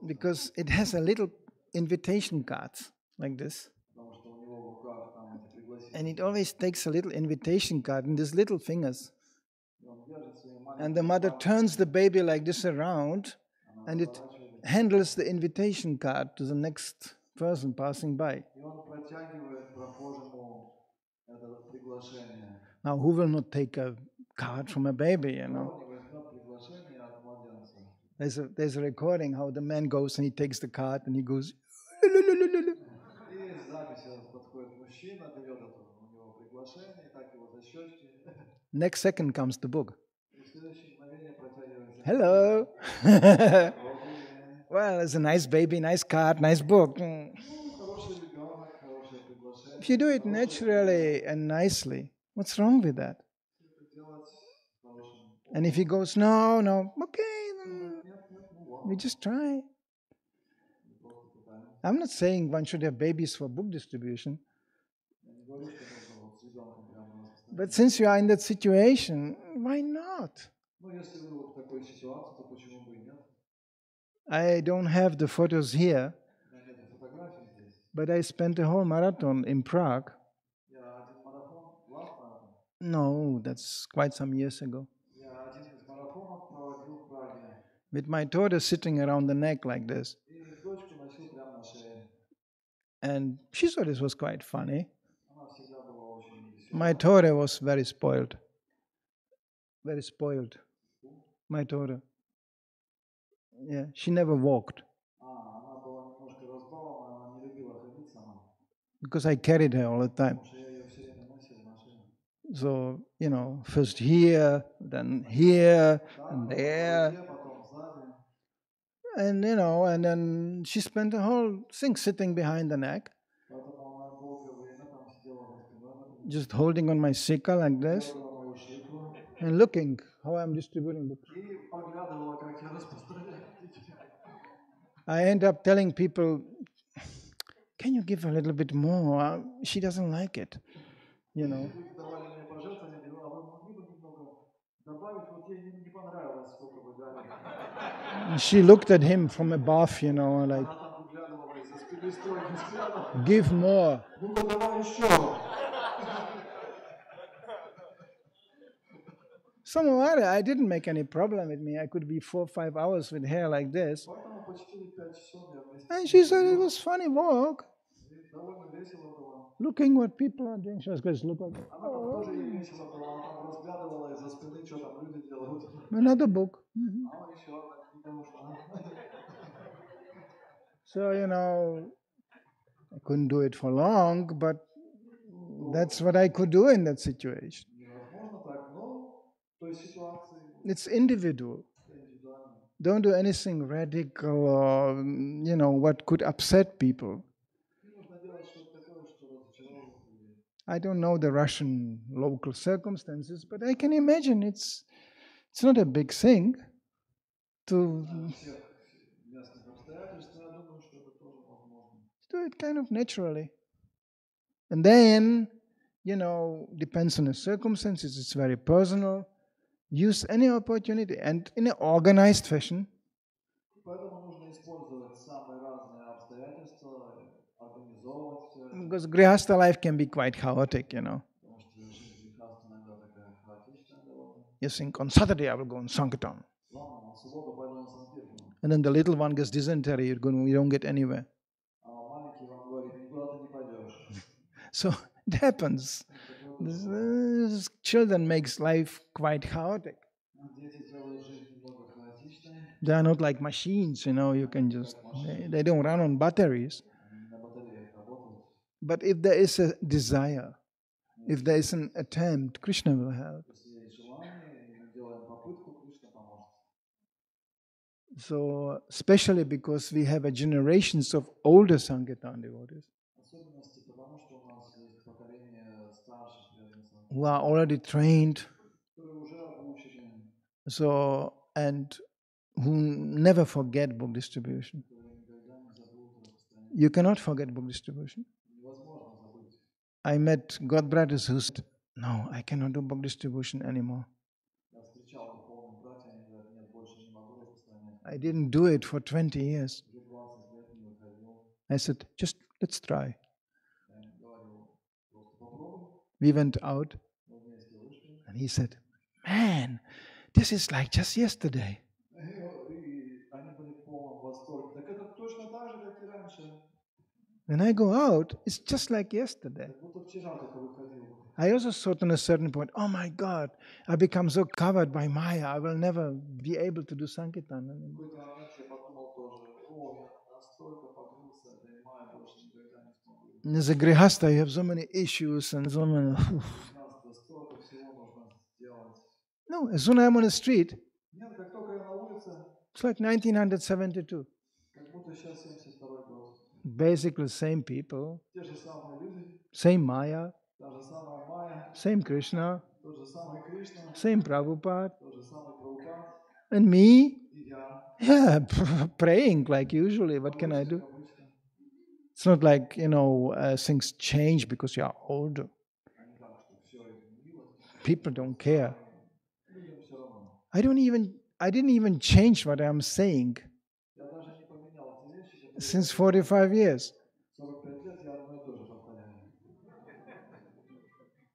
because it has a little invitation card like this. And it always takes a little invitation card in these little fingers. And the mother turns the baby like this around, and it handles the invitation card to the next person passing by. Now, who will not take a card from a baby, There's a recording how the man goes and he takes the card and he goes. Next second comes the book. Hello. Well, it's a nice baby, nice card, nice book. If you do it naturally and nicely, what's wrong with that? And if he goes, no, okay, then we just try. I'm not saying one should have babies for book distribution. But since you are in that situation, why not? I don't have the photos here, but I spent a whole marathon in Prague. No, that's quite some years ago. With my daughter sitting around the neck like this. And she thought this was quite funny. My daughter was very spoiled. Very spoiled. My daughter. Yeah, she never walked. Because I carried her all the time. So, first here, then here, and there. And, and then she spent the whole thing sitting behind the neck. just holding on my sikha like this глядя на мою шифру and looking how I'm distributing books. и поглядывала, как я распространяю книги. I end up telling people, can you give a little bit more? She doesn't like it, you know. Люди давали мне пожертвования, говорю, а вы могли бы немного добавить? Вот ей не понравилось, сколько вы дали. She looked at him from above, you know, like, Она там выглядывала из-за спины строгим взглядом. give more. Ну-ка, давай еще. Somehow or other, I didn't make any problem with me. I could be 4 or 5 hours with hair like this. Поэтому по 4-5 часов я вместе And с she ней said it ходил. was funny walk. И довольно весело было. Looking what people are doing. She was going to look like, Она там тоже ей весело было. Она там разглядывала из-за спины, что там люди делают. another book. А еще одна книга ушла. So, you know, I couldn't do it for long, but that's what I could do in that situation. Невозможно так, но в той ситуации It's individual. индивидуально. Don't do anything radical or, you know, what could upset people. Не нужно делать что-то такое, что разочаровывает людей. I don't know the Russian local circumstances, but I can imagine it's not a big thing to Всех местных обстоятельств, но я думаю, что это тоже возможно. do it kind of naturally. And then, you know, depends on the circumstances, it's very personal. Use any opportunity and in an organized fashion. Поэтому нужно использовать самые разные обстоятельства, организовывать все это. Because Grihastha life can be quite chaotic, you know. Потому что жизнь греха иногда такая хаотичная довольно. You think on Saturday I will go on Sankirtan. Ладно, на субботу пойду на санкиртану. And then the little one gets dysentery, you don't get anywhere. А маленький вам говорит, никуда ты не пойдешь. So it happens. This children makes life quite chaotic. Дети делают жизнь немного хаотичной. They are not like machines, you know, you can just, they don't run on batteries. Они на батареях работают. But if there is a desire, if there is an attempt, Krishna will help. Если есть желание, и мы делаем попытку, Кришна поможет. So, especially because we have a generations of older Sankirtan devotees Особенности, потому что у нас есть поколение старших преданных, who are already trained, которые уже обучены, so, and who never forget book distribution. которые никогда не забудут распространение. You cannot forget book distribution. Невозможно забыть. I met God brothers who said, no, I cannot do book distribution anymore. Я встречал духовных братьев, они говорят, нет, больше не могу распространять. I didn't do it for 20 years. Уже 20 лет не выходил. I said, just let's try. Я им говорил, просто попробуй. We went out Мы вместе вышли. and he said, man, this is like just yesterday. И они были в полном восторге. Так это точно так же, как и раньше. When I go out, it's just like yesterday. Как будто вчера только выходил. I also thought on a certain point, oh my God, I become so covered by Maya, I will never be able to do Sankirtan В anymore. какой-то момент я подумал тоже, о, я настолько погрузился этой мае, больше никогда не смогу. And as a Grihastha, you have so many issues and so many... Столько всего нужно сделать. No, as soon as I'm on the street, Нет, как только я на улице, it's like 1972. как будто сейчас 72-й год. Basically, same people, Те же самые люди, same Maya, та же самая Майя, same Krishna, тот же самый Кришна, same Prabhupada, тот же самый Прабхупад, and me, и я. yeah, praying like usually. What can I do? Обычно. It's not like, you know, things change because you are older. А не так, что все изменилось. People don't care. Людям все равно. I didn't even change what I'm saying Я даже не поменял те вещи, которые since 45 years. 45 лет я одно и то же повторяю.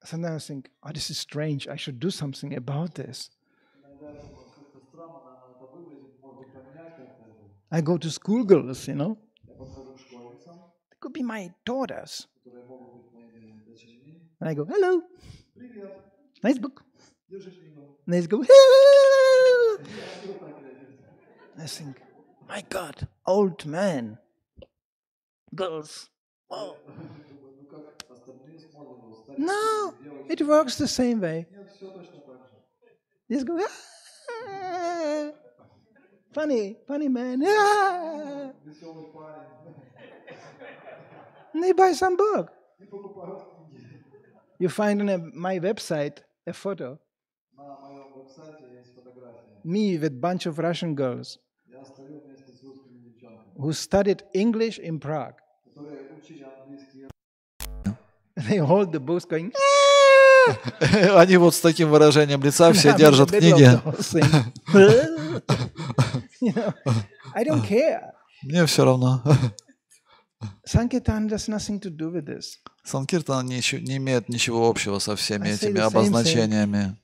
Sometimes I think, oh, this is strange. I should do something about this. Иногда я думаю, как-то странно это выглядит, может быть, поменять как-то это. I go to schoolgirls, you know. Я подхожу к школьницам, They could be my daughters. которые могут быть моими дочерьми. And I go, hello, Привет, nice book. держи книгу. And they go, hello. Я вот так глядит. I think, my God, old man, girls. Wow. Думаю, ну как остальные смотрят, ну, старики, No, девочки. it works the same way. Нет, все точно так же. Just go, ah, funny man. Ah. Веселый парень. And they buy some book. И покупают книги. You find on my website a photo, На моем веб-сайте есть фотография. me with bunch of Russian girls Я стою вместе с русскими девчонками, who studied English in Prague. которые учили английский язык. They hold the books going, Они вот с таким выражением лица все I'm in the держат middle книги. of the whole thing. You know, I don't care. Мне все равно. Sankirtan has nothing to do with this. Санкиртан не имеет ничего общего со всеми I say этими the same обозначениями.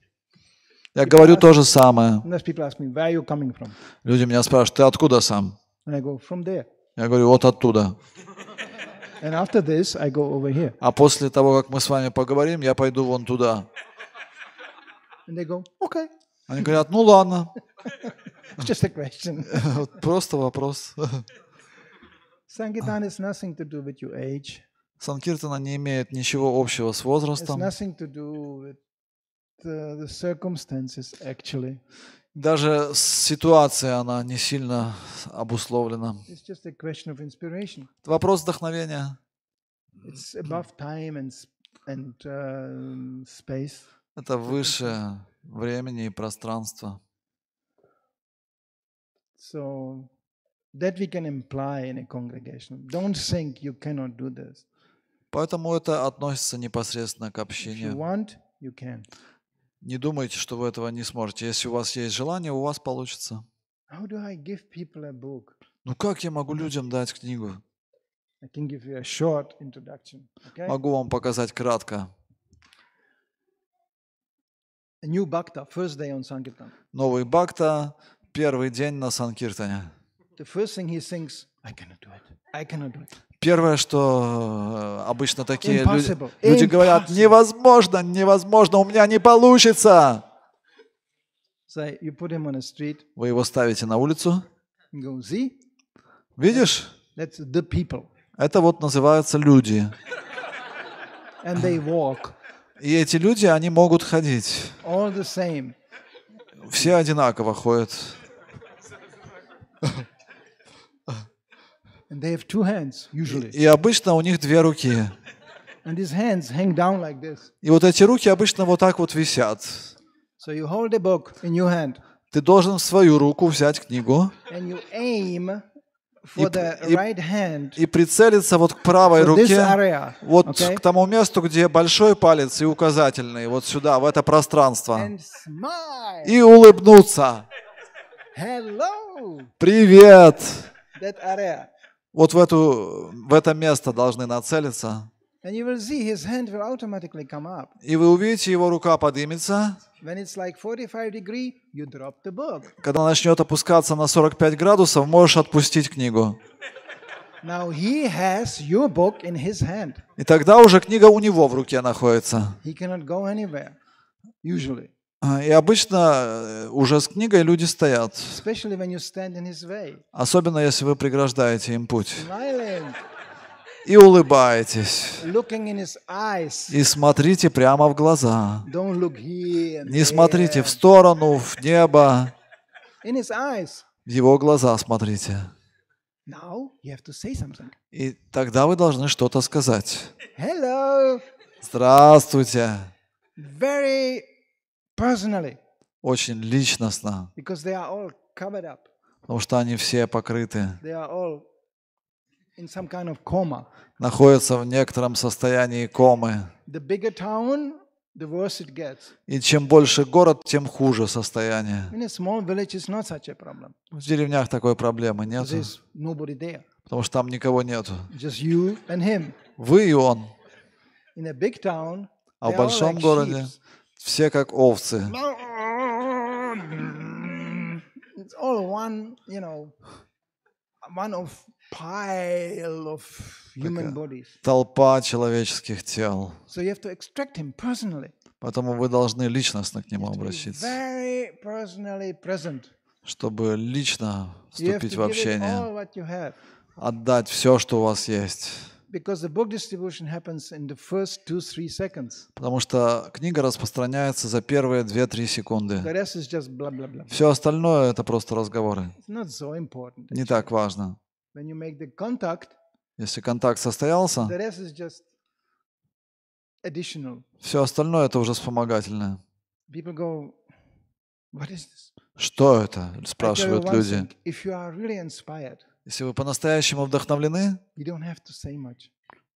Я говорю то же самое. Sometimes people ask me, where are you coming from? Люди меня спрашивают, ты откуда сам? And I go, from there. Я говорю, вот оттуда. And after this, I go over here. А после того, как мы с вами поговорим, я пойду вон туда. And they go, okay. Они говорят, ну ладно. It's just a question. Вот просто вопрос. Sankirtan has nothing to do with your age. Санкиртана не имеет ничего общего с It's возрастом. nothing to do with the circumstances, actually. Даже ситуация, она не сильно обусловлена. It's just a question of inspiration. Это вопрос вдохновения. It's above time and space. Это выше времени и пространства. So that we can imply in a congregation. Don't think you cannot do this. Поэтому это относится непосредственно к If you общению. want, you can. Не думайте, что вы этого не сможете. Если у вас есть желание, у вас получится. How do I give people a book? Ну как я могу людям дать книгу? I can give you a short introduction. Okay? Могу вам показать кратко. A new bhakta, first day on Sankirtan. Новый Бхакта, первый день на Санкиртане. The first thing he thinks, I cannot do it. I cannot do it. Первое, что обычно такие Impossible. люди говорят, невозможно, невозможно, у меня не получится. So you put him on a street Вы его ставите на улицу. and go, see, Видишь? that's the people. Это вот называются люди. And they walk И эти люди, они могут ходить. all the same. Все одинаково ходят. And they have two hands, usually. И обычно у них две руки. And these hands hang down like this. И вот эти руки обычно вот так вот висят. So you hold the book in your hand Ты должен в свою руку взять книгу and you aim for the и- right hand и прицелиться вот к правой for this руке, area. вот Okay? к тому месту, где большой палец и указательный, вот сюда, в это пространство. And smile. И улыбнуться. Hello. Привет! That area. Вот в это место должны нацелиться. And you will see his hand will automatically come up. И вы увидите, его рука поднимется. When it's like 45 degree, you drop the book. Когда начнет опускаться на 45 градусов, можешь отпустить книгу. Now he has your book in his hand. И тогда уже книга у него в руке находится. He cannot go anywhere, usually. И обычно уже с книгой люди стоят. Especially when you stand in his way. Особенно, если вы преграждаете им путь. Smiling, И улыбаетесь. looking in his eyes. И смотрите прямо в глаза. Don't look here and Не смотрите в there. сторону, в небо. In his eyes. В его глаза смотрите. Now you have to say something. И тогда вы должны что-то сказать. Hello. Здравствуйте. Very personally, Очень личностно. because they are all covered up. Потому что они все покрыты. They are all in some kind of coma. Находятся в некотором состоянии комы. The bigger town, the worse it gets. И чем больше город, тем хуже состояние. In a small village, it's not such a problem. В деревнях такой проблемы нет. There's nobody there. Потому что там никого нету. Just you and him. Вы и он. In a big town, А they в are all большом like городе sheep. все как овцы. It's all one, one of pile of human bodies. Толпа человеческих тел. So you have to extract him personally. Поэтому вы должны личностно к нему To be обратиться, very personally present. чтобы лично You have вступить to в give it общение, all what you have. отдать все, что у вас есть. Because the book distribution happens in the first 2-3 seconds. Потому что книга распространяется за первые 2-3 секунды. The rest is just blah, blah, blah. Все остальное — это просто разговоры. It's not so important. Не так важно. When you make the contact, Если контакт состоялся, the rest is just additional. Все остальное это уже вспомогательное. People go, what is this? Что это? I tell you Спрашивают one люди. thing, if you are really inspired, Если вы по-настоящему вдохновлены, you don't have to say much.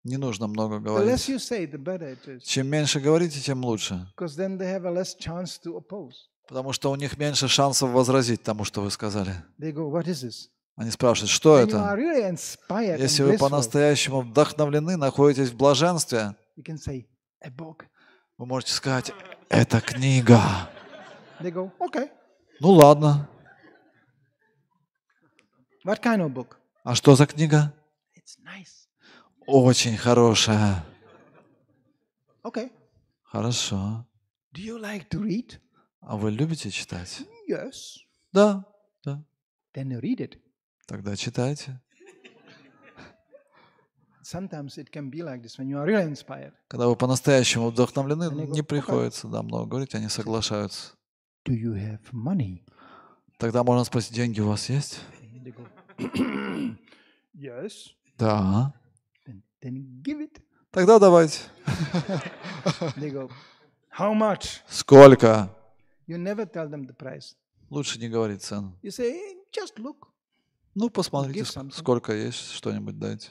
не нужно много The less говорить. you say, the better it is. Чем меньше говорите, тем лучше. Because then they have a less chance to oppose. Потому что у них меньше шансов возразить тому, что вы сказали. They go, what is this? Они спрашивают, что When you are это? really inspired Если and вы blissful, по-настоящему вдохновлены, находитесь в блаженстве, you can say, a book. вы можете сказать, это книга. They go, okay. Ну ладно. What kind of book? А что за книга? It's nice. Очень хорошая. Okay. Хорошо. Do you like to read? А вы любите читать? Yes. Да, да. Then read it. Тогда читайте. Sometimes it can be like this when you are really inspired. Когда вы по-настоящему вдохновлены, Они говорят, не приходится много говорить, они соглашаются. Do you have money? Тогда можно спросить, деньги у вас есть? They go, yes. Да. Then give it. Тогда давайте. They go, how much? Сколько? You never tell them the price. Лучше не говорить цену. You say, just look. Ну, посмотрите, Give something. сколько есть, что-нибудь дайте.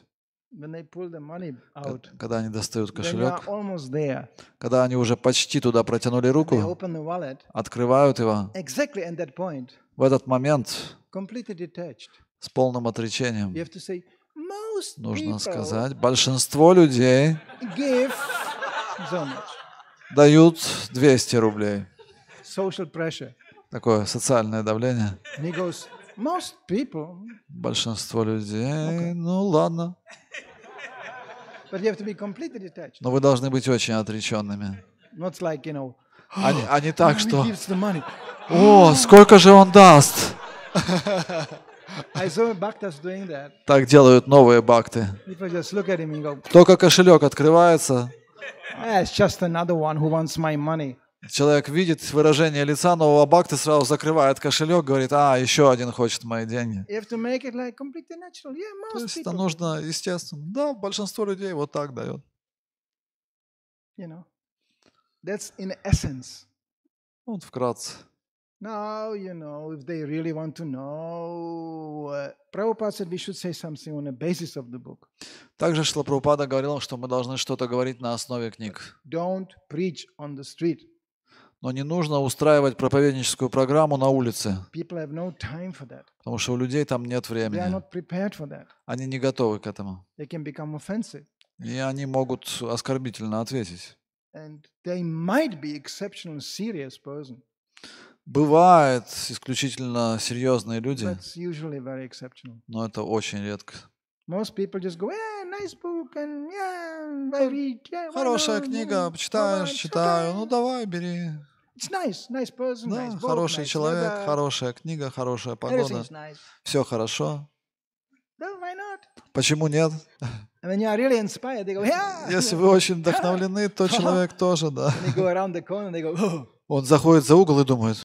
When they pull the money out, Когда они достают when you are кошелек, almost there, когда они уже почти туда протянули they руку, open the wallet. открывают его, Exactly at that point, в этот момент completely detached. с полным отречением You have to say, most нужно people сказать, большинство людей give so much. дают 200 рублей. Social pressure. Такое социальное давление. And he goes, most people, Большинство людей, ну ладно. but you have to be completely detached. Но вы должны быть очень отреченными. Not like, you know, А не так, he что gives the money. «О, сколько же он даст!» I saw Bhaktas doing that. Так делают новые бхакты. People just look at him and go, Только кошелек открывается, it's just another one who wants my money. человек видит выражение лица нового бхакты, сразу закрывает кошелек, говорит, еще один хочет мои деньги. You have to make it like completely natural. Yeah, То most есть это people, нужно естественно. Да, большинство людей вот так дает. you know. That's in essence. Вот вкратце. Now, you know, if they really want to know, Prabhupada said we should say something on the basis of the book. Также Шрила Прабхупада говорил, что мы должны что-то говорить на основе книг. Don't preach on the street. Но не нужно устраивать проповедническую программу на улице, People have no time for that. потому что у людей там нет They are времени. not prepared for that. Они не готовы к этому. They can become offensive. И они могут оскорбительно ответить. And they might be exceptional serious person. Бывают исключительно серьезные люди, That's usually very exceptional. но это очень редко. Most people just go, nice book, and yeah, I read. Yeah, why Хорошая not? книга, How почитаешь, much? читаю. Okay. Ну давай, бери. It's nice person, Да, nice book, хороший nice человек, weather, хорошая книга, хорошая погода. everything's nice. Все хорошо. No, why not? Почему нет? And when you are really inspired, they go, yeah. Если вы очень вдохновлены, то человек тоже, да. And they go around the corner, and they go, oh. Он заходит за угол и думает,